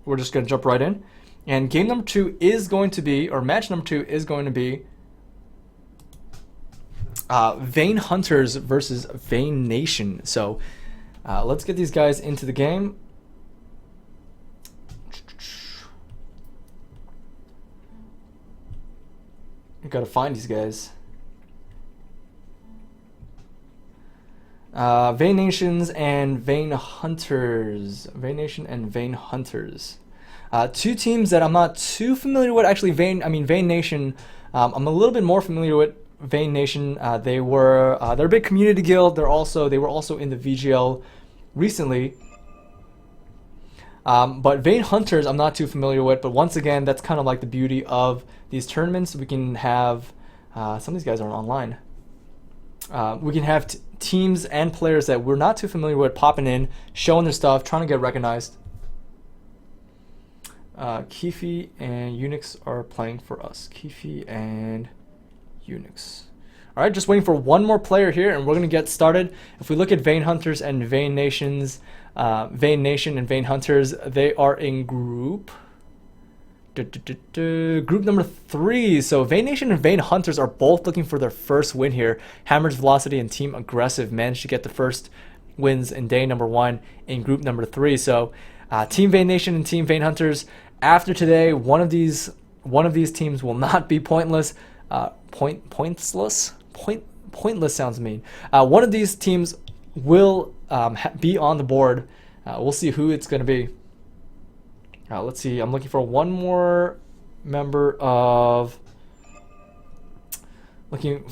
we're just going to jump right in. And game number 2 is going to be, or match number 2 is going to be Vain Hunterz versus Vain Nation. So let's get these guys into the game. You gotta find these guys. Vain Nations and Vain Hunterz. Vain Nation and Vain Hunterz. Two teams that I'm not too familiar with. Actually, Vain Nation. I'm a little bit more familiar with Vain Nation. They're a big community guild. They were also in the VGL recently. But Vain Hunterz I'm not too familiar with. But once again, that's kind of like the beauty of these tournaments. We can have some of these guys aren't online. We can have teams and players that we're not too familiar with popping in, showing their stuff, trying to get recognized. Kifi and Unix are playing for us. Kifi and Unix. Alright, just waiting for one more player here and we're going to get started. If we look at Vain Hunterz and Vain Nations, Vain Nation and Vain Hunterz, they are in group number 3. So Vain Nation and Vain Hunterz are both looking for their first win here. Hammers Velocity and Team Aggressive managed to get the first wins in day number 1 in group number 3. So Team Vain Nation and Team Vain Hunterz, after today, one of these teams will not be pointless. Pointless sounds mean. One of these teams will be on the board. We'll see who it's going to be. Let's see. I'm looking for one more member of Vain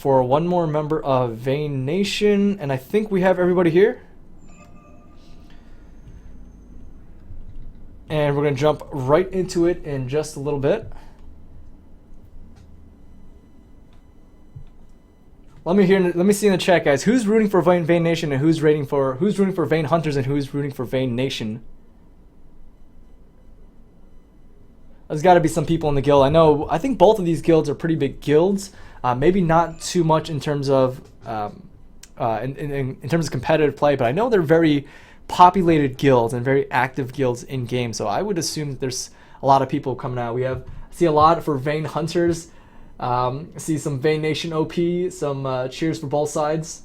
Nation, and I think we have everybody here. And we're going to jump right into it in just a little bit. Let me see in the chat, guys. Who's rooting for Vain Nation and who's rooting for Vain Hunterz and who's rooting for Vain Nation? There's got to be some people in the guild. I think both of these guilds are pretty big guilds. Maybe not too much in terms of in terms of competitive play, but I know they're very populated guilds and very active guilds in game. So I would assume that there's a lot of people coming out. See a lot for Vain Hunterz. See some Vain Nation OP, some cheers for both sides.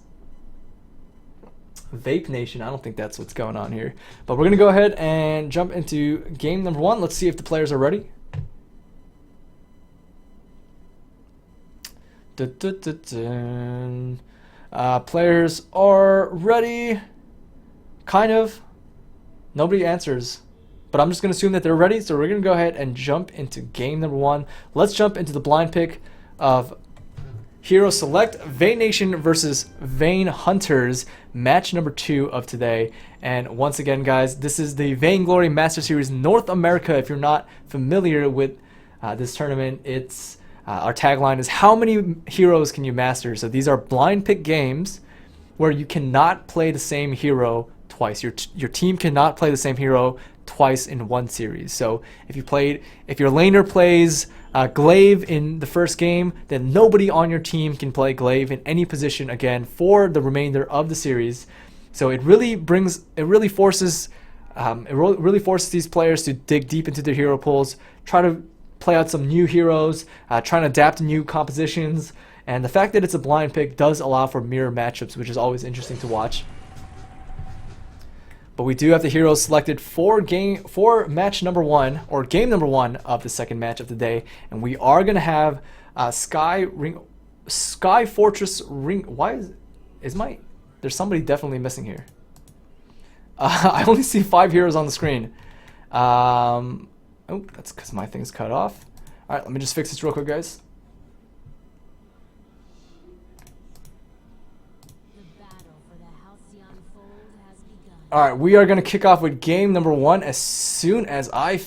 Vape Nation, I don't think that's what's going on here. But we're going to go ahead and jump into game number 1. Let's see if the players are ready. Players are ready. Kind of. Nobody answers. But I'm just going to assume that they're ready, so we're going to go ahead and jump into game number 1. Let's jump into the blind pick of Hero Select, Vain Nation versus Vain Hunterz, match number 2 of today. And once again, guys, this is the Vainglory Master Series North America. If you're not familiar with this tournament, it's our tagline is how many heroes can you master? So these are blind pick games where you cannot play the same hero twice. Your team cannot play the same hero twice in one series. So if your laner plays Glaive in the first game, then nobody on your team can play Glaive in any position again for the remainder of the series. So it really forces these players to dig deep into their hero pools, try to play out some new heroes, trying to adapt to new compositions. And the fact that it's a blind pick does allow for mirror matchups, which is always interesting to watch. But we do have the heroes selected for match number 1, or game number 1 of the second match of the day, and we are gonna have Sky Fortress Ring. Why there's somebody definitely missing here. I only see 5 heroes on the screen. Oh, that's because my thing's cut off. All right, let me just fix this real quick, guys. Alright, we are going to kick off with game number 1 as soon as I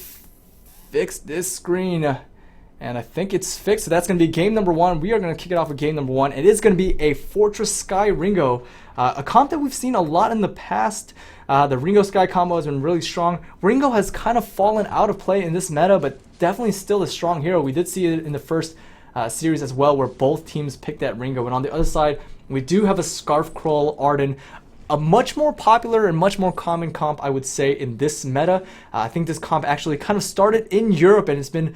fix this screen. And I think it's fixed, so that's going to be game number 1. We are going to kick it off with game number 1. It is going to be a Fortress Sky Ringo. A comp that we've seen a lot in the past. The Ringo Sky combo has been really strong. Ringo has kind of fallen out of play in this meta, but definitely still a strong hero. We did see it in the first series as well, where both teams picked that Ringo. And on the other side, we do have a Scarf Crawl Arden. a much more popular and much more common comp, I would say, in this meta. I think this comp actually kind of started in Europe and it's been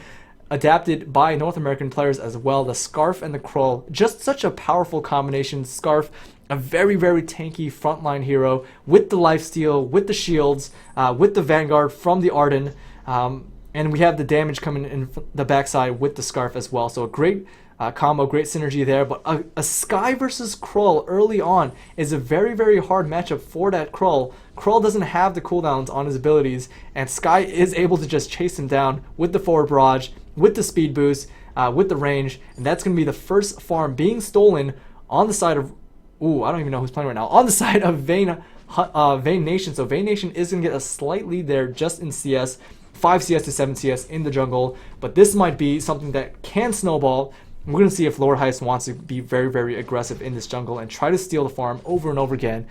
adapted by North American players as well. The Scarf and the Krull, just such a powerful combination. Scarf, a very, very tanky frontline hero with the lifesteal, with the shields, with the Vanguard from the Arden, and we have the damage coming in the backside with the Scarf as well. So a great combo, great synergy there. But a Skye versus Krull early on is a very, very hard matchup for that Krull. Krull doesn't have the cooldowns on his abilities, and Skye is able to just chase him down with the forward barrage, with the speed boost, with the range, and that's going to be the first farm being stolen on the side of, ooh, I don't even know who's playing right now, on the side of Vain Nation. So Vain Nation is going to get a slight lead there just in CS, 5 CS to 7 CS in the jungle, but this might be something that can snowball. We're going to see if Lord Heist wants to be very, very aggressive in this jungle and try to steal the farm over and over again.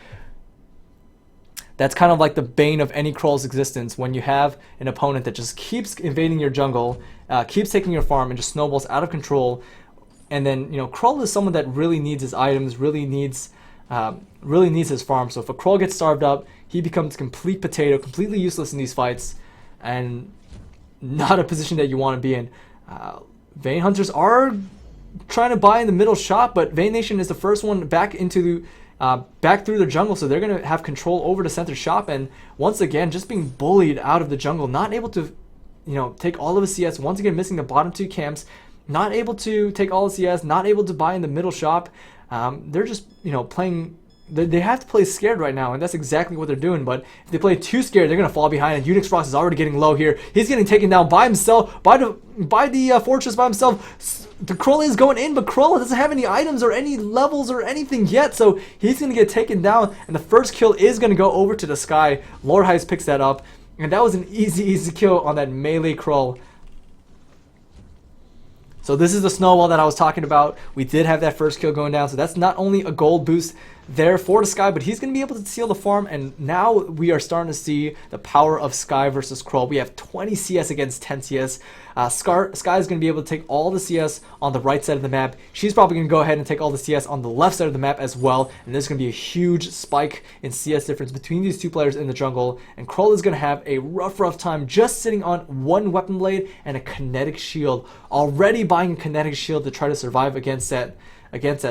That's kind of like the bane of any Krull's existence, when you have an opponent that just keeps invading your jungle, keeps taking your farm, and just snowballs out of control. And then, you know, Krull is someone that really needs his items, really needs his farm. So if a Krull gets starved up, he becomes complete potato, completely useless in these fights, and not a position that you want to be in. Vain Hunters are trying to buy in the middle shop, but Vain Nation is the first one back into back through the jungle, so they're going to have control over the center shop, and once again just being bullied out of the jungle, not able to, you know, take all of his CS, once again missing the bottom 2 camps, not able to take all the CS, not able to buy in the middle shop. They're just, you know, playing, they have to play scared right now, and that's exactly what they're doing. But if they play too scared, they're going to fall behind, and Unix Frost is already getting low here. He's getting taken down by himself, by the fortress by himself. The Krull is going in, but Krull doesn't have any items or any levels or anything yet, so he's going to get taken down, and the first kill is going to go over to the Skye. Lord Heist picks that up, and that was an easy kill on that melee Krull. So this is the snowball that I was talking about. We did have that first kill going down, so that's not only a gold boost there for the Skye, but he's going to be able to steal the farm, and now we are starting to see the power of Skye versus Krull. We have 20 CS against 10 CS. Skye is going to be able to take all the CS on the right side of the map. She's probably going to go ahead and take all the CS on the left side of the map as well, and there's going to be a huge spike in CS difference between these two players in the jungle, and Krull is going to have a rough time just sitting on one weapon blade and a kinetic shield. Already buying a kinetic shield to try to survive against that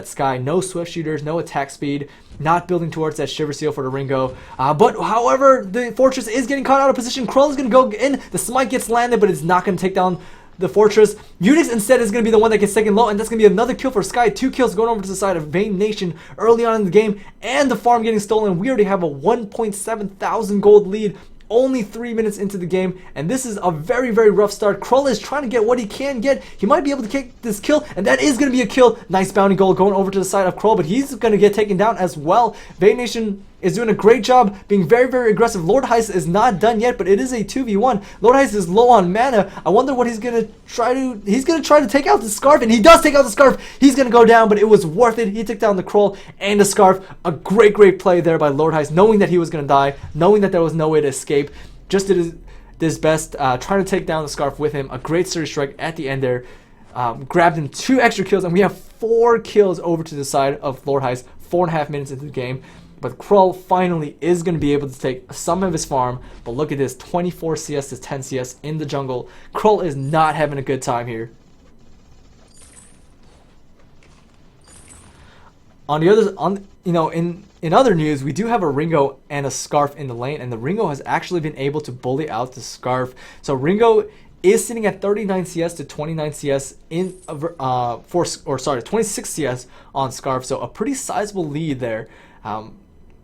Skye. No swift shooters, no attack speed, not building towards that shiver seal for the Ringo. But however, the fortress is getting caught out of position. Krull is going to go in. The smite gets landed, but it's not going to take down the fortress. Unix instead is going to be the one that gets taken low, and that's going to be another kill for Skye. 2 kills going over to the side of Vain Nation early on in the game, and the farm getting stolen. We already have a 1.7 thousand gold lead. Only 3 minutes into the game, and this is a very, very rough start. Krull is trying to get what he can get. He might be able to get this kill, and that is going to be a kill. Nice bounty goal going over to the side of Krull, but he's going to get taken down as well. Vain Nation is doing a great job being very, very aggressive. Lord Heist is not done yet, but it is a 2v1. Lord Heist is low on mana. I wonder what he's going to try to... He's going to try to take out the Scarf, and he does take out the Scarf. He's going to go down, but it was worth it. He took down the Krull and the Scarf. A great, great play there by Lord Heist, knowing that he was going to die, knowing that there was no way to escape. Just did his best, trying to take down the Scarf with him. A great Surge Strike at the end there. Grabbed him 2 extra kills, and we have 4 kills over to the side of Lord Heist. 4.5 minutes into the game. But Krull finally is going to be able to take some of his farm. But look at this, 24 CS to 10 CS in the jungle. Krull is not having a good time here. On the other, in other news, we do have a Ringo and a Scarf in the lane, and the Ringo has actually been able to bully out the Scarf. So Ringo is sitting at 39 CS to 29 CS in 26 CS on Scarf. So a pretty sizable lead there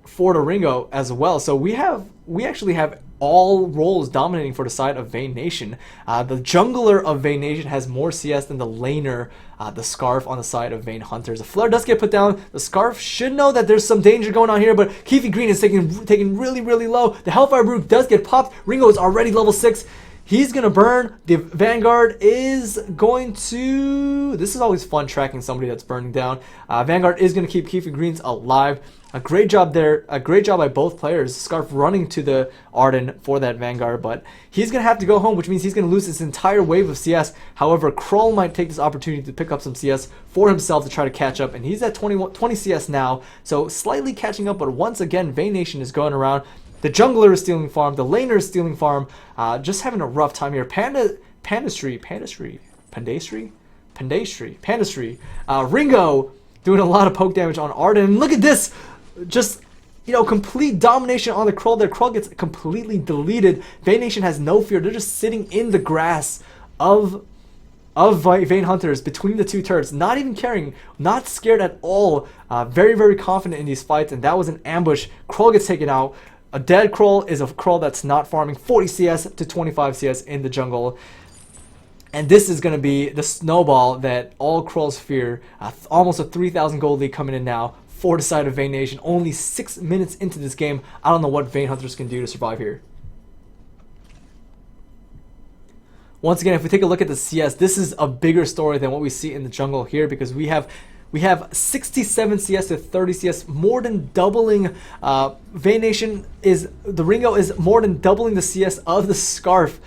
for the Ringo as well. So we actually have all roles dominating for the side of Vain Nation. The jungler of Vain Nation has more CS than the laner, the Scarf, on the side of Vain Hunters. The flare does get put down. The Scarf should know that there's some danger going on here, but Keefy Green is taking really, really low. The Hellfire Brew does get popped. Ringo is already level 6. He's going to burn. The Vanguard is going to... This is always fun tracking somebody that's burning down. Vanguard is going to keep Keefe Greens alive. A great job there. A great job by both players. Scarf running to the Arden for that Vanguard, but he's going to have to go home, which means he's going to lose his entire wave of CS. However, Krull might take this opportunity to pick up some CS for himself to try to catch up, and he's at 20 CS now, so slightly catching up, but once again, Vayne Nation is going around. The jungler is stealing farm. The laner is stealing farm. Just having a rough time here. Pandastry. Ringo doing a lot of poke damage on Arden. And look at this. Just, you know, complete domination on the Krull there. Krull gets completely deleted. Vayne Nation has no fear. They're just sitting in the grass of Vayne Hunterz between the two turrets, not even caring, not scared at all. Very, very confident in these fights, and that was an ambush. Krull gets taken out. A dead Krull is a Krull that's not farming. 40 CS to 25 CS in the jungle. And this is going to be the snowball that all Krulls fear. Almost a 3,000 gold lead coming in now for the side of Vayne Nation. Only 6 minutes into this game. I don't know what Vayne Hunterz can do to survive here. Once again, if we take a look at the CS, this is a bigger story than what we see in the jungle here, because we have 67 CS to 30 CS, more than doubling. Vayne Nation the Ringo is more than doubling the CS of the Scarf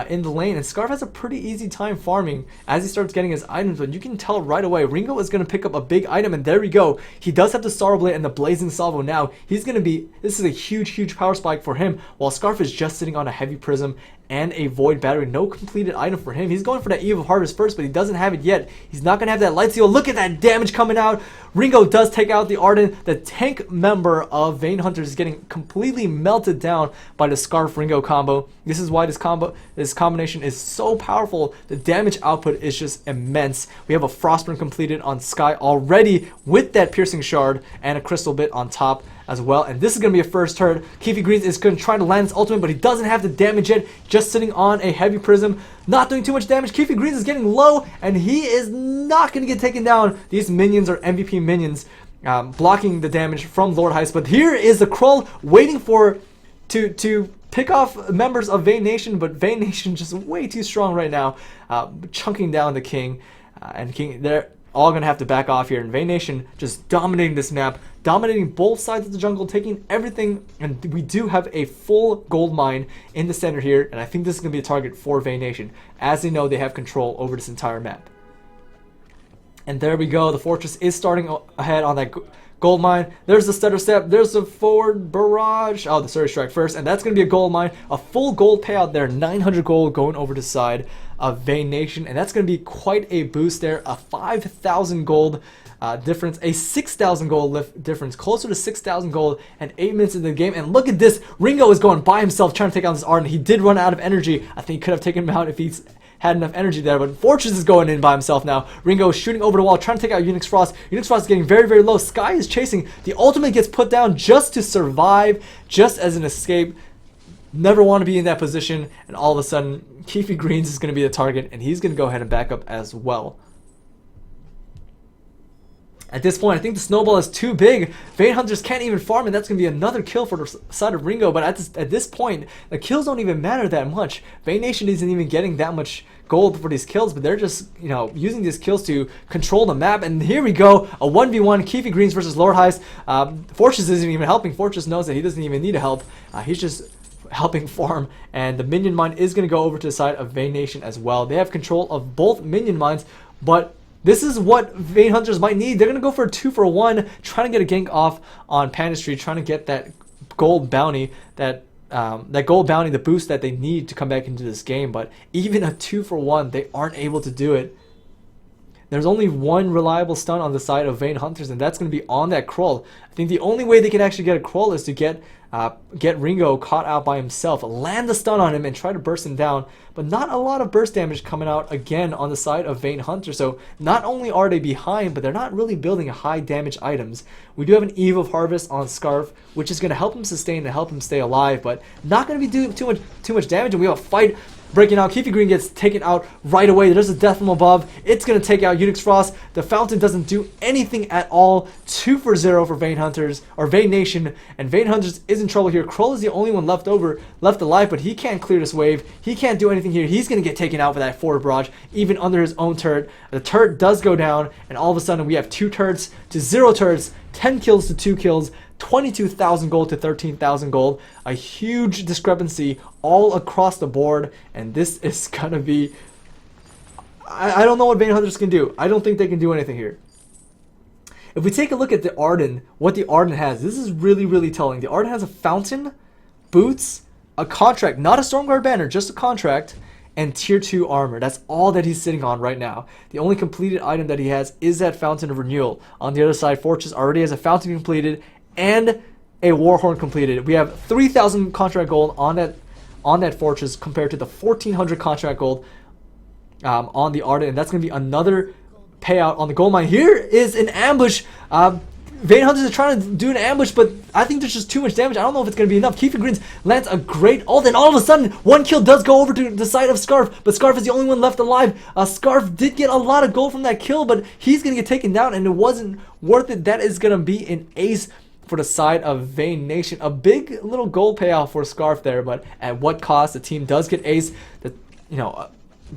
in the lane, and Scarf has a pretty easy time farming as he starts getting his items, but you can tell right away Ringo is going to pick up a big item, and there we go. He does have the Star Blade and the Blazing Salvo now. He's going to be, this is a huge power spike for him, while Scarf is just sitting on a Heavy Prism and a Void Battery. No completed item for him. He's going for that Eve of Harvest first, but he doesn't have it yet. He's not going to have that Light Seal. Look at that damage coming out. Ringo does take out the Arden. The tank member of Vayne Hunterz is getting completely melted down by the Scarf Ringo combo. This is why this combination is so powerful. The damage output is just immense. We have a Frostburn completed on Skye already with that Piercing Shard and a Crystal Bit on top as well, and this is going to be a first turret. Keefe Greens is going to try to land his ultimate, but he doesn't have the damage yet, just sitting on a Heavy Prism, not doing too much damage. Keefe Greens is getting low, and he is not going to get taken down. These minions are MVP minions, blocking the damage from Lord Heist, but here is the Krull waiting to pick off members of Vayne Nation, but Vayne Nation just way too strong right now, chunking down the King, and King, they're all going to have to back off here, and Vayne Nation just dominating this map, dominating both sides of the jungle, taking everything, and we do have a full gold mine in the center here, and I think this is going to be a target for Vayne Nation, as they know they have control over this entire map. And there we go, the fortress is starting ahead on that gold mine. There's the stutter step, there's the forward barrage, the Surge Strike first, and that's going to be a gold mine, a full gold payout there, 900 gold going over to the side of Vayne Nation, and that's going to be quite a boost there, a 5,000 gold difference, a 6,000 gold difference, closer to 6,000 gold, and 8 minutes into the game. And look at this, Ringo is going by himself trying to take out this Arden. He did run out of energy. I think he could have taken him out if he's had enough energy there, but Fortress is going in by himself now. Ringo is shooting over the wall, trying to take out Unix Frost. Unix Frost is getting very low. Skye is chasing. The ultimate gets put down just to survive, just as an escape. Never want to be in that position, and all of a sudden, Keefe Greens is going to be the target, and he's going to go ahead and back up as well. At this point, I think the snowball is too big. Vayne Hunterz can't even farm, and that's going to be another kill for the side of Ringo. But at this point, the kills don't even matter that much. Vayne Nation isn't even getting that much gold for these kills, but they're just, you know, using these kills to control the map. And here we go, a 1v1, Keefe Greens versus Lord Heist. Fortress isn't even helping. Fortress knows that he doesn't even need help. He's just helping farm, and the minion mine is going to go over to the side of Vayne Nation as well. They have control of both minion mines, but this is what Vayne Hunterz might need. They're going to go for a 2-for-1, trying to get a gank off on Pandastry, trying to get that gold bounty, that gold bounty, the boost that they need to come back into this game. But even a 2-for-1, they aren't able to do it. There's only one reliable stun on the side of Vayne Hunterz, and that's going to be on that Krull. I think the only way they can actually get a Krull is to get Ringo caught out by himself, land the stun on him, and try to burst him down. But not a lot of burst damage coming out again on the side of Vayne Hunterz. So not only are they behind, but they're not really building high damage items. We do have an Eve of Harvest on Scarf, which is going to help him sustain and help him stay alive, but not going to be doing too much damage. And we have a fight breaking out. Keefe Green gets taken out right away. There's a death from above. It's going to take out Unix Frost. The fountain doesn't do anything at all. 2 for 0 for Vayne Hunters, or Vayne Nation, and Vayne Hunters is in trouble here. Krull is the only one left alive, but he can't clear this wave. He can't do anything here. He's going to get taken out for that forward barrage, even under his own turret. The turret does go down, and all of a sudden we have 2 turrets to 0 turrets, 10 kills to 2 kills, 22,000 gold to 13,000 gold. A huge discrepancy all across the board, and this is gonna be... I don't know what Vayne Hunters can do. I don't think they can do anything here. If we take a look at the Arden, what the Arden has, this is really, really telling. The Arden has a fountain, boots, a contract, not a Stormguard banner, just a contract, and tier 2 armor. That's all that he's sitting on right now. The only completed item that he has is that Fountain of Renewal. On the other side, Fortress already has a fountain completed and a Warhorn completed. We have 3,000 contract gold on that Fortress compared to the 1,400 contract gold on the Arden, and that's going to be another payout on the gold mine. Here is an ambush. Vayne Hunters are trying to do an ambush, but I think there's just too much damage. I don't know if it's going to be enough. Keefe Greens lands a great ult, and all of a sudden, 1 kill does go over to the side of Scarf, but Scarf is the only one left alive. Scarf did get a lot of gold from that kill, but he's going to get taken down, and it wasn't worth it. That is going to be an ace for the side of Vayne Nation. A big little gold payout for Scarf there, but at what cost? The team does get ace.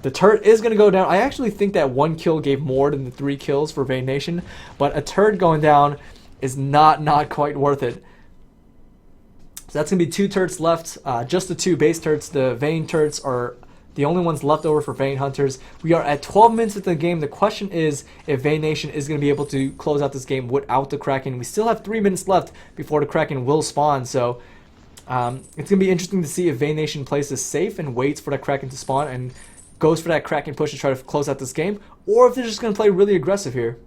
The turret is going to go down. I actually think that 1 kill gave more than the 3 kills for Vayne Nation, but a turret going down is not quite worth it. So that's going to be 2 turrets left, just the 2 base turrets. The Vayne turrets are the only ones left over for Vayne Hunters. We are at 12 minutes into the game. The question is if Vayne Nation is going to be able to close out this game without the Kraken. We still have 3 minutes left before the Kraken will spawn, so it's going to be interesting to see if Vayne Nation plays this safe and waits for that Kraken to spawn and goes for that Kraken push to try to close out this game, or if they're just going to play really aggressive here.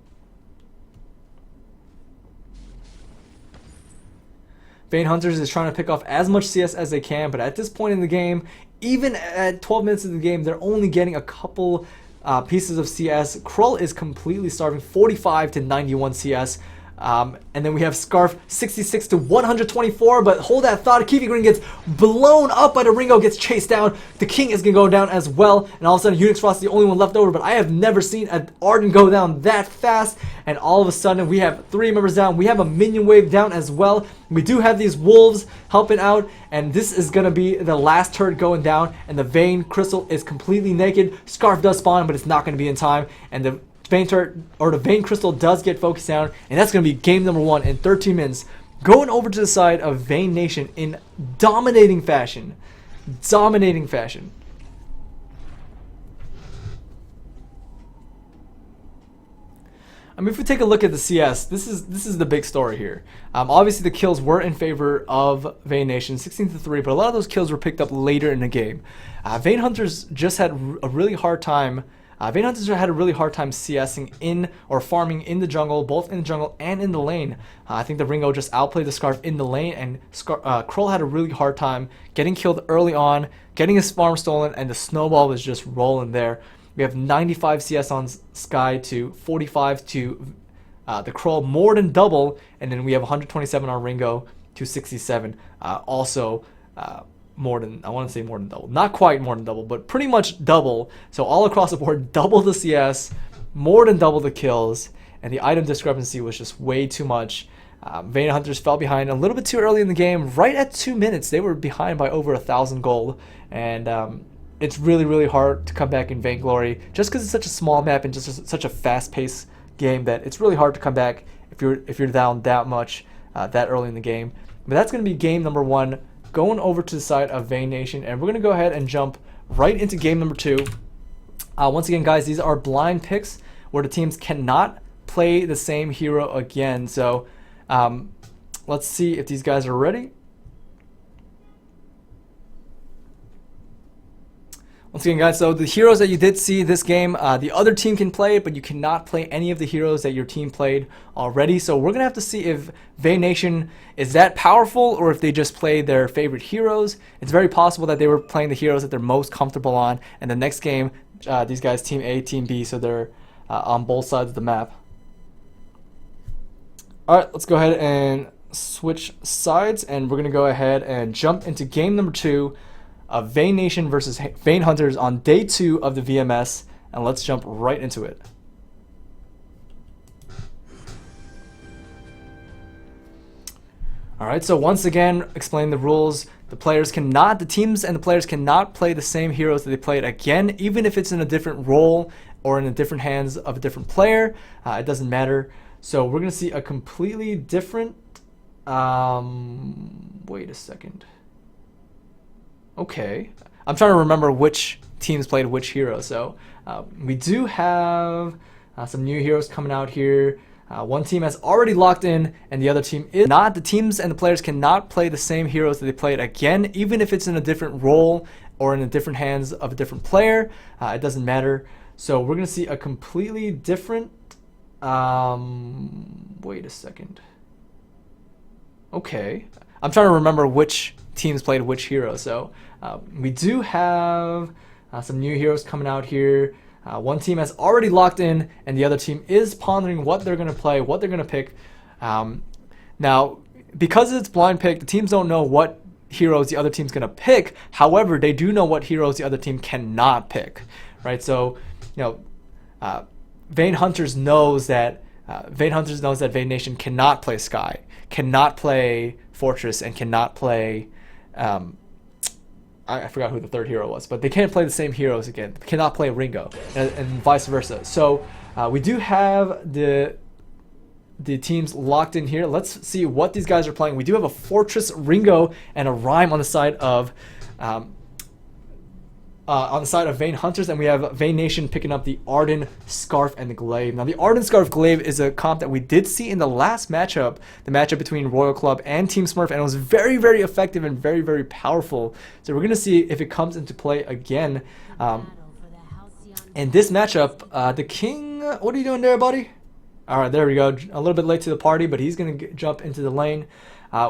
Vayne Hunters is trying to pick off as much CS as they can, but at this point in the game, even at 12 minutes of the game, they're only getting a couple pieces of CS. Krull is completely starving, 45 to 91 CS. And then we have Scarf 66 to 124, but hold that thought. Keefe Green gets blown up by the Ringo, gets chased down. The King is going to go down as well, and all of a sudden Unix Frost is the only one left over, but I have never seen an Arden go down that fast, and all of a sudden we have 3 members down. We have a minion wave down as well. We do have these wolves helping out, and this is going to be the last turret going down, and the Vayne Crystal is completely naked. Scarf does spawn, but it's not going to be in time, and the Vayne turret, or the Vayne Crystal, does get focused down, and that's going to be game number 1 in 13 minutes. Going over to the side of Vayne Nation in dominating fashion. Dominating fashion. I mean, if we take a look at the CS, this is the big story here. Obviously, the kills were in favor of Vayne Nation, 16-3, but a lot of those kills were picked up later in the game. Vayne Hunters just had a really hard time. Vayne Hunters had a really hard time CSing in or farming in the jungle, both in the jungle and in the lane. I think the Ringo just outplayed the Scarf in the lane, and Krull had a really hard time getting killed early on, getting his farm stolen, and the snowball was just rolling there. We have 95 CS on Sky to 45 to the Krull, more than double, and then we have 127 on Ringo to 67. Also, more than, I want to say more than double. Not quite more than double, but pretty much double. So all across the board, double the CS, more than double the kills, and the item discrepancy was just way too much. Vayne Hunters fell behind a little bit too early in the game. Right at 2 minutes, they were behind by over 1,000 gold, and it's really hard to come back in Vainglory, just because it's such a small map and just such a fast-paced game that it's really hard to come back if you're down that much that early in the game. But that's going to be game number 1. Going over to the side of Vayne Nation, and we're going to go ahead and jump right into game number 2. Once again, guys, these are blind picks where the teams cannot play the same hero again. So let's see if these guys are ready. Once again, guys, so the heroes that you did see this game, the other team can play it, but you cannot play any of the heroes that your team played already. So we're going to have to see if Vayne Nation is that powerful or if they just play their favorite heroes. It's very possible that they were playing the heroes that they're most comfortable on. And the next game, these guys, Team A, Team B, so they're on both sides of the map. All right, let's go ahead and switch sides, and we're going to go ahead and jump into game number 2. of Vain Nation versus Vain Hunterz on day 2 of the VMS, and let's jump right into it. Alright, so once again, explain the rules. The teams and the players cannot play the same heroes that they played again, even if it's in a different role or in the different hands of a different player. It doesn't matter. So we're going to see a completely different... wait a second. Okay. I'm trying to remember which teams played which hero. So we do have some new heroes coming out here. One team has already locked in, and the other team is not. The teams and the players cannot play the same heroes that they played again, even if it's in a different role or in the different hands of a different player. It doesn't matter. So we're going to see a completely different... wait a second. Okay. I'm trying to remember which teams played which hero. So we do have some new heroes coming out here. One team has already locked in, and the other team is pondering what they're going to play, what they're going to pick. Now, because it's blind pick, the teams don't know what heroes the other team's going to pick. However, they do know what heroes the other team cannot pick, right? So, Vain Hunterz knows that Vain Nation cannot play Sky, cannot play Fortress, and cannot play... I forgot who the third hero was, but they can't play the same heroes again. They cannot play Ringo, and vice versa. So we do have the teams locked in here. Let's see what these guys are playing. We do have a Fortress, Ringo, and a Rhyme on the side of Vain Hunterz, and we have Vain Nation picking up the Arden Scarf and the Glaive. Now, the Arden Scarf Glaive is a comp that we did see in the last matchup, the matchup between Royal Club and Team Smurf, and it was very, very effective and very, very powerful. So we're going to see if it comes into play again. In this matchup, the King, what are you doing there, buddy? All right, there we go. A little bit late to the party, but he's going to jump into the lane.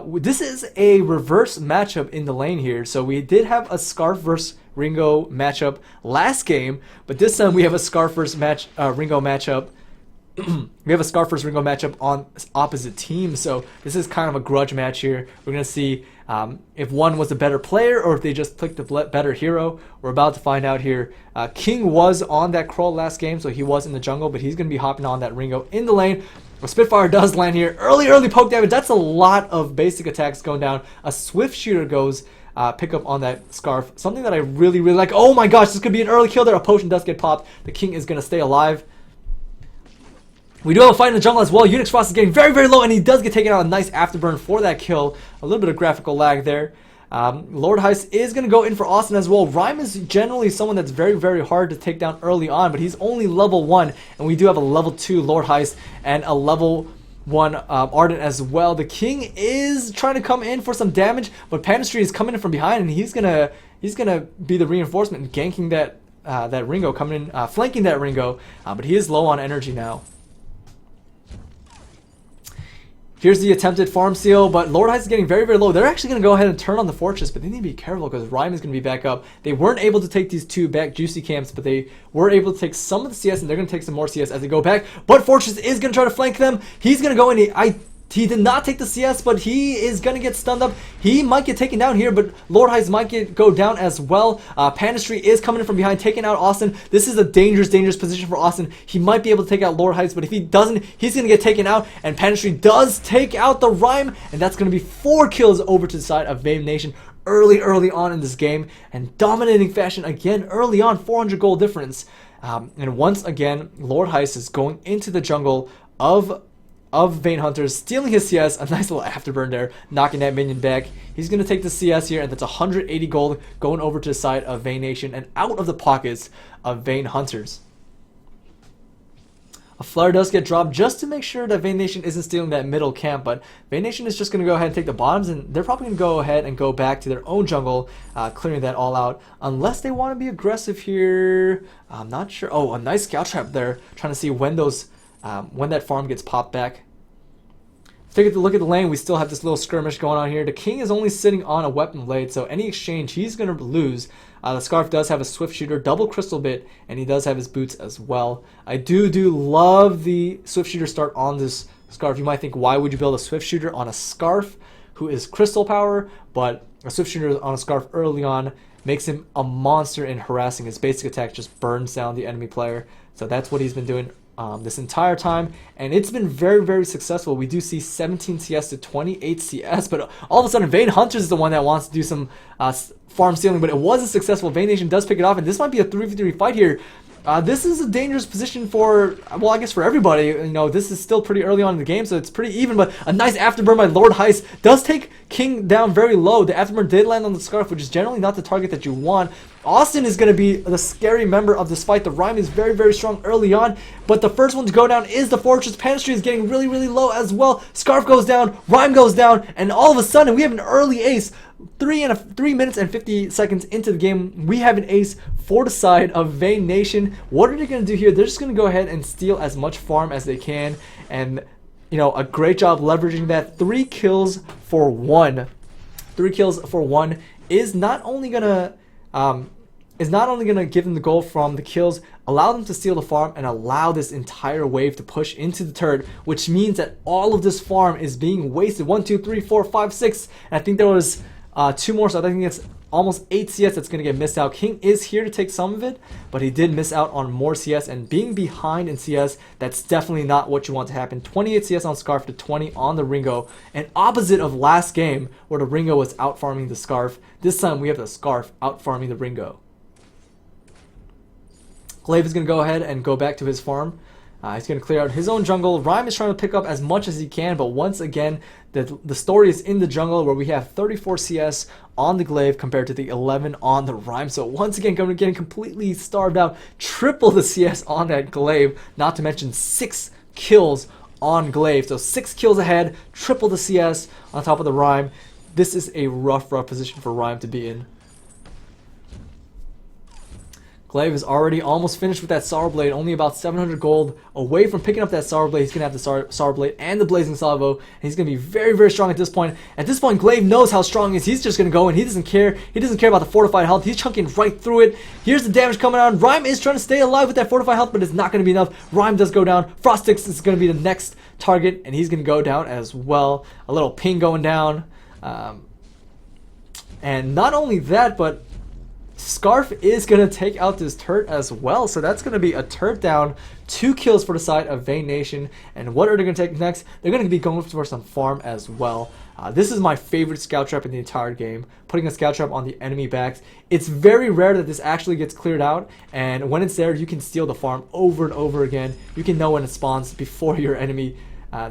This is a reverse matchup in the lane here. So we did have a Scarf versus Ringo matchup last game, but this time we have a Scarf versus Ringo matchup. We have a Scarf versus Ringo matchup on opposite teams. So this is kind of a grudge match here. We're going to see if one was a better player or if they just picked the better hero. We're about to find out here. King was on that Crawl last game, so he was in the jungle, but he's going to be hopping on that Ringo in the lane. A Spitfire does land here. Early poke damage. That's a lot of basic attacks going down. A Swift Shooter goes pick up on that Scarf. Something that I really, really like. Oh my gosh, this could be an early kill there. A potion does get popped. The King is going to stay alive. We do have a fight in the jungle as well. Unix Frost is getting very, very low, and he does get taken out. A nice afterburn for that kill. A little bit of graphical lag there. Lord Heist is going to go in for Austin as well. Rhyme is generally someone that's very, very hard to take down early on, but he's only level 1, and we do have a level 2 Lord Heist and a level 1 Ardent as well. The King is trying to come in for some damage, but Panistry is coming in from behind, and he's gonna be the reinforcement and ganking that Ringo, coming in, flanking that Ringo, but he is low on energy now. Here's the attempted farm seal, but Lord Heist is getting very, very low. They're actually going to go ahead and turn on the Fortress, but they need to be careful because Rhyme is going to be back up. They weren't able to take these 2 back juicy camps, but they were able to take some of the CS, and they're going to take some more CS as they go back. But Fortress is going to try to flank them. He's going to go in. He did not take the CS, but he is going to get stunned up. He might get taken down here, but Lord Heist might go down as well. Panistry is coming in from behind, taking out Austin. This is a dangerous, dangerous position for Austin. He might be able to take out Lord Heist, but if he doesn't, he's going to get taken out. And Panistry does take out the Rhyme, and that's going to be 4 kills over to the side of Vain Nation early on in this game. And dominating fashion again early on, 400 gold difference. And once again, Lord Heist is going into the jungle of Vain Hunterz, stealing his CS. A nice little afterburn there, knocking that minion back. He's going to take the CS here, and that's 180 gold going over to the side of Vain Nation and out of the pockets of Vain Hunterz. A flare does get dropped just to make sure that Vain Nation isn't stealing that middle camp, but Vain Nation is just going to go ahead and take the bottoms, and they're probably going to go ahead and go back to their own jungle, clearing that all out, unless they want to be aggressive here. I'm not sure. Oh, a nice scout trap there, trying to see when that farm gets popped back. Take a look at the lane. We still have this little skirmish going on here. The King is only sitting on a weapon blade, so any exchange he's going to lose. The Scarf does have a Swift Shooter, double Crystal Bit, and he does have his boots as well. I do love the Swift Shooter start on this Scarf. You might think, why would you build a Swift Shooter on a Scarf who is Crystal Power? But a Swift Shooter on a Scarf early on makes him a monster in harassing. His basic attack just burns down the enemy player. So that's what he's been doing this entire time, and it's been very, very successful. We do see 17 CS to 28 CS, but all of a sudden Vayne Hunterz is the one that wants to do some farm stealing, but it wasn't successful. Vayne Nation does pick it off, and this might be a 3v3 fight here. This is a dangerous position for, well, I guess for everybody. You know, this is still pretty early on in the game, so it's pretty even, but a nice afterburn by Lord Heist does take King down very low. The afterburn did land on the Scarf, which is generally not the target that you want. Austin is going to be the scary member of this fight. The Rhyme is very, very strong early on, but the first one to go down is the Fortress. Pantry is getting really, really low as well. Scarf goes down, Rhyme goes down, and all of a sudden we have an early ace. 3 minutes and 50 seconds into the game, we have an ace for the side of Vayne Nation. What are they going to do here? They're just going to go ahead and steal as much farm as they can, and you know, a great job leveraging that. 3 kills for 1. 3 kills for 1 is not only gonna give them the goal from the kills, allow them to steal the farm, and allow this entire wave to push into the turret, which means that all of this farm is being wasted. 1, 2, 3, 4, 5, 6, and I think there was 2 more, so I think it's almost 8 CS that's going to get missed out. King is here to take some of it, but he did miss out on more CS, and being behind in CS, that's definitely not what you want to happen. 28 CS on Scarf to 20 on the Ringo, and opposite of last game where the Ringo was out farming the Scarf, this time we have the Scarf out farming the Ringo. Glaive is going to go ahead and go back to his farm. He's going to clear out his own jungle. Rhyme is trying to pick up as much as he can, but once again, the story is in the jungle where we have 34 CS on the Glaive compared to the 11 on the Rhyme. So once again, getting completely starved out. Triple the CS on that Glaive, not to mention 6 kills on Glaive. So 6 kills ahead, triple the CS on top of the Rhyme. This is a rough position for Rhyme to be in. Glaive is already almost finished with that Sour Blade, only about 700 gold away from picking up that Sour Blade. He's going to have the Sour Blade and the Blazing Salvo, and he's going to be very, very strong at this point. At this point, Glaive knows how strong he is. He's just going to go, and he doesn't care. He doesn't care about the fortified health. He's chunking right through it. Here's the damage coming on. Rhyme is trying to stay alive with that fortified health, but it's not going to be enough. Rhyme does go down. Frostix is going to be the next target, and he's going to go down as well. A little ping going down. And not only that, but Scarf is going to take out this turret as well, so that's going to be a turret down, 2 kills for the side of Vayne Nation. And what are they going to take next? They're going to be going for some farm as well. This is my favorite scout trap in the entire game, putting a scout trap on the enemy backs. It's very rare that this actually gets cleared out, and when it's there, you can steal the farm over and over again. You can know when it spawns before your enemy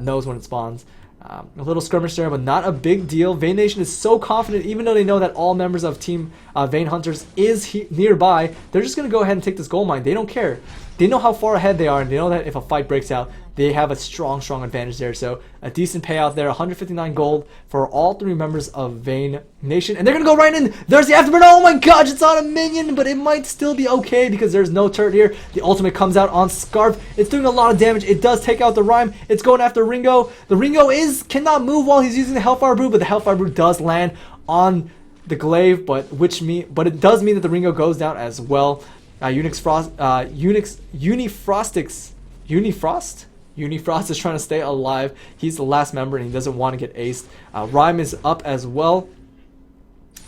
knows when it spawns. A little skirmish there, but not a big deal. Vayne Nation is so confident, even though they know that all members of Team Vayne Hunterz is nearby, they're just going to go ahead and take this gold mine. They don't care. They know how far ahead they are, and they know that if a fight breaks out, they have a strong advantage there. So a decent payout there, 159 gold for all 3 members of Vayne Nation. And they're going to go right in. There's the afterburn. Oh my gosh, it's on a minion, but it might still be okay because there's no turret here. The ultimate comes out on Scarf. It's doing a lot of damage. It does take out the Rhyme. It's going after Ringo. The Ringo cannot move while he's using the Hellfire Brew, but the Hellfire Brew does land on the Glaive, but it does mean that the Ringo goes down as well. Unifrost is trying to stay alive. He's the last member and he doesn't want to get aced. Rhyme is up as well.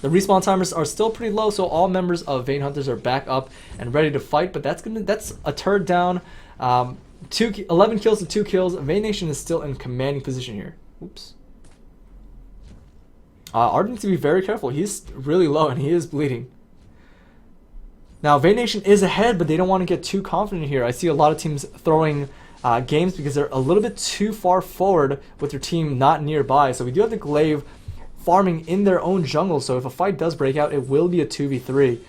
The respawn timers are still pretty low, so all members of Vayne Hunterz are back up and ready to fight, but that's a turret down. 11 kills to 2 kills. Vayne Nation is still in commanding position here. Oops. Arden needs to be very careful. He's really low and he is bleeding. Now, Vayne Nation is ahead, but they don't want to get too confident here. I see a lot of teams throwing games because they're a little bit too far forward with their team not nearby. So we do have the Glaive farming in their own jungle, so if a fight does break out, it will be a 2v3.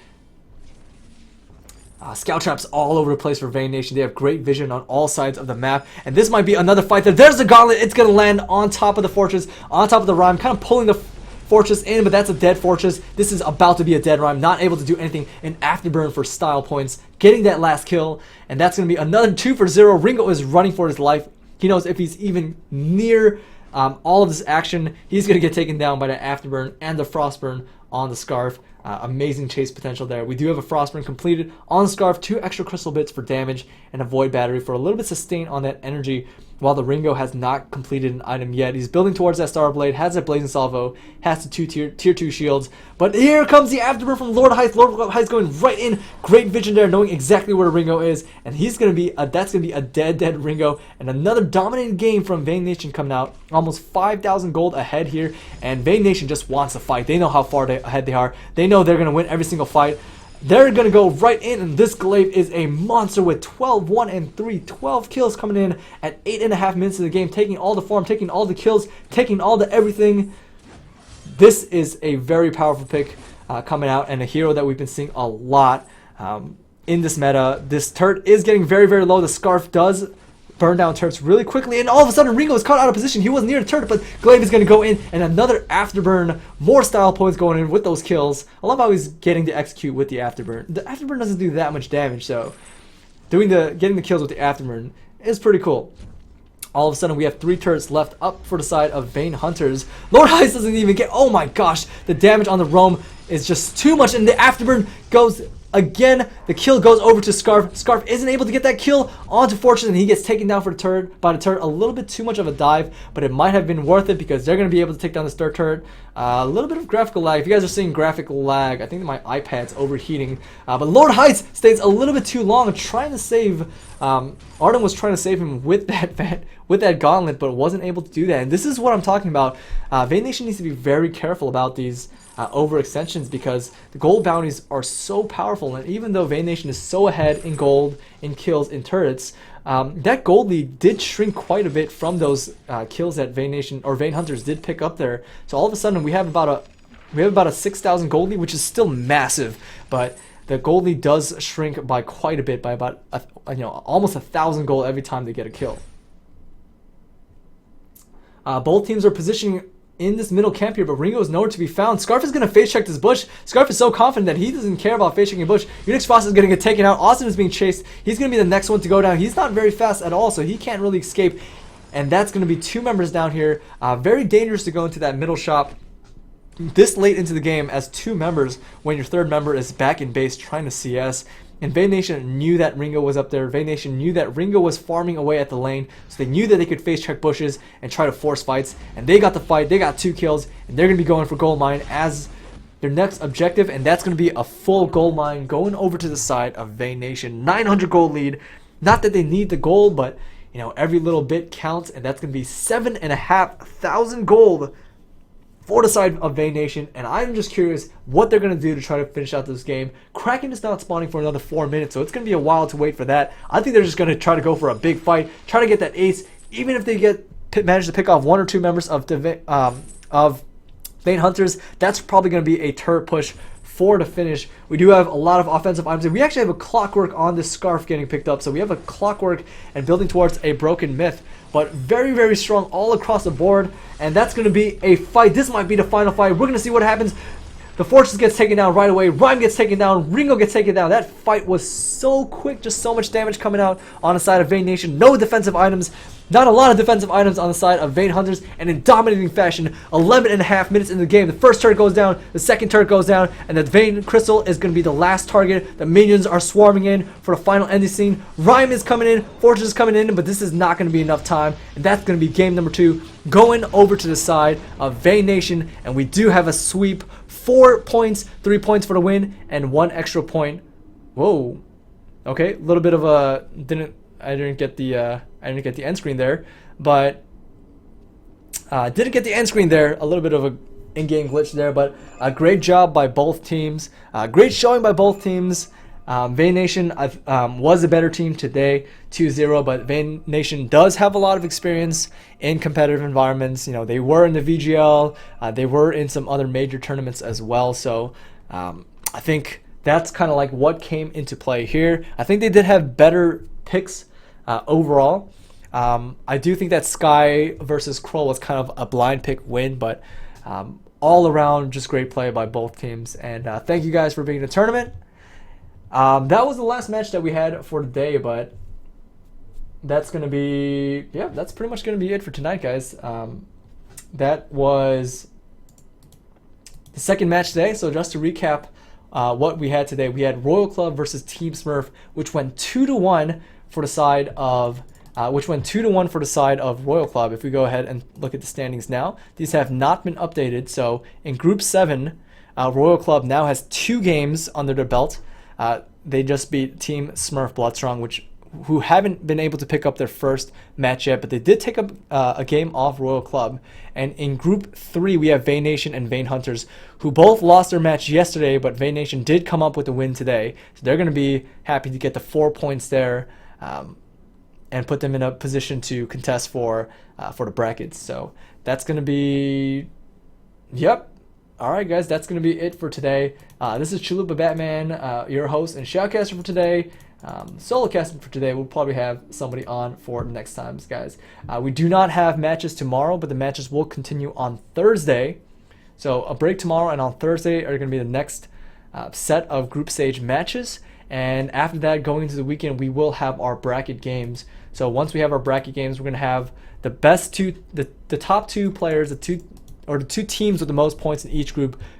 Scout traps all over the place for Vayne Nation. They have great vision on all sides of the map, and this might be another fight there. There's the Gauntlet. It's going to land on top of the Fortress, on top of the Rhyme, kind of pulling the Fortress in, but that's a dead Fortress. This is about to be a dead Rhyme, not able to do anything. An afterburn for style points, getting that last kill, and that's going to be another 2 for 0. Ringo is running for his life. He knows if he's even near all of this action, he's going to get taken down by the afterburn and the frostburn on the Scarf. Amazing chase potential there. We do have a frostburn completed on the Scarf, 2 extra crystal bits for damage, and a void battery for a little bit sustain on that energy. while the Ringo has not completed an item yet. He's building towards that Star Blade, has that Blazing Salvo, has the tier 2 shields. But here comes the Afterburn from Lord Heights. Lord Heights going right in. Great vision there, knowing exactly where the Ringo is. And he's going to be, that's going to be a dead Ringo. And another dominating game from Vain Nation coming out. Almost 5,000 gold ahead here. And Vain Nation just wants to fight. They know how far ahead they are. They know they're going to win every single fight. They're going to go right in, and this Glaive is a monster with 12, 1, and 3. 12 kills coming in at 8.5 minutes of the game, taking all the farm, taking all the kills, taking all the everything. This is a very powerful pick coming out, and a hero that we've been seeing a lot in this meta. This turret is getting very, very low. The Scarf does burn down turrets really quickly, and all of a sudden Ringo is caught out of position. He wasn't near the turret, but Glaive is going to go in, and another Afterburn. More style points going in with those kills. I love how he's getting to execute with the Afterburn. The Afterburn doesn't do that much damage, so getting the kills with the Afterburn is pretty cool. All of a sudden, we have 3 turrets left up for the side of Vain Hunterz. Lord Heights doesn't even get... Oh my gosh, the damage on the roam is just too much, and the Afterburn goes... Again, the kill goes over to Scarf. Scarf isn't able to get that kill onto Fortune, and he gets taken down for the turret by the turret. A little bit too much of a dive, but it might have been worth it because they're going to be able to take down this third turret. A little bit of graphical lag. If you guys are seeing graphical lag, I think my iPad's overheating. But Lord Heights stays a little bit too long, trying to save. Artem was trying to save him with that gauntlet, but wasn't able to do that. And this is what I'm talking about. Vain Nation needs to be very careful about these overextensions because the gold bounties are so powerful, and even though Vain Nation is so ahead in gold, in kills, in turrets, that gold lead did shrink quite a bit from those kills that Vain Nation or Vain Hunterz did pick up there. So all of a sudden we have about a 6,000 gold lead, which is still massive, but the gold lead does shrink by quite a bit, by about almost 1,000 gold every time they get a kill. Both teams are positioning in this middle camp here, but Ringo is nowhere to be found. Scarf is going to face check this bush. Scarf is so confident that he doesn't care about face checking bush. Unix Frost is going to get taken out. Austin is being chased. He's going to be the next one to go down. He's not very fast at all, so he can't really escape. And that's going to be 2 members down here. Very dangerous to go into that middle shop this late into the game as 2 members when your 3rd member is back in base trying to CS. And Vain Nation knew that Ringo was up there. Vain Nation knew that Ringo was farming away at the lane, so they knew that they could face check bushes and try to force fights. And they got the fight. They got 2 kills, and they're going to be going for gold mine as their next objective, and that's going to be a full gold mine going over to the side of Vain Nation. 900 gold lead. Not that they need the gold, but every little bit counts, and that's going to be 7,500 gold for the side of Vain Nation, and I'm just curious what they're going to do to try to finish out this game. Kraken is not spawning for another 4 minutes, so it's going to be a while to wait for that. I think they're just going to try to go for a big fight, try to get that ace, even if they manage to pick off 1 or 2 members of Vain Hunterz. That's probably going to be a turret push for the finish. We do have a lot of offensive items. We actually have a clockwork on this Scarf getting picked up, so we have a clockwork and building towards a broken myth, but very, very strong all across the board, and that's going to be a fight. This might be the final fight. We're going to see what happens. The Fortress gets taken down right away. Rhyme gets taken down. Ringo gets taken down. That fight was so quick. Just so much damage coming out on the side of Vain Nation. No defensive items. Not a lot of defensive items on the side of Vain Hunterz, and in dominating fashion, 11.5 minutes in the game. The first turret goes down, the second turret goes down, and the Vain Crystal is going to be the last target. The minions are swarming in for the final ending scene. Rhyme is coming in, Fortress is coming in, but this is not going to be enough time, and that's going to be game number 2, going over to the side of Vain Nation, and we do have a sweep. 4 points, 3 points for the win, and 1 extra point. Whoa. Okay, a little bit of a... I didn't get the end screen there, but didn't get the end screen there. A little bit of a in-game glitch there, but a great job by both teams. Great showing by both teams. Vain Nation was a better team today, 2-0, but Vain Nation does have a lot of experience in competitive environments. They were in the VGL, they were in some other major tournaments as well. So I think that's kind of like what came into play here. I think they did have better picks overall. I do think that Sky versus Kroll was kind of a blind pick win, but all around just great play by both teams. And thank you guys for being in the tournament. That was the last match that we had for today, but that's going to be, yeah, that's pretty much going to be it for tonight, guys. That was the second match today. So just to recap what we had today, we had Royal Club versus Team Smurf, which went 2-1 for the side of which went 2-1 for the side of Royal Club. If we go ahead and look at the standings now, these have not been updated. So in Group 7, Royal Club now has 2 games under their belt. They just beat Team Smurf Bloodstrong, who haven't been able to pick up their first match yet, but they did take up a game off Royal Club. And in Group 3, we have Vainglory and Hunterz, who both lost their match yesterday, but Vainglory did come up with a win today. So they're going to be happy to get the 4 points there and put them in a position to contest for the brackets. So that's going to be, yep. All right, guys, that's going to be it for today. This is Chalupa Batman, your host and shoutcaster for today. Solo casting for today. We'll probably have somebody on for next times, guys. We do not have matches tomorrow, but the matches will continue on Thursday. So a break tomorrow, and on Thursday are going to be the next set of group stage matches. And after that, going into the weekend, we will have our bracket games. So once we have our bracket games, we're going to have the best the top 2 players, the two teams with the most points in each group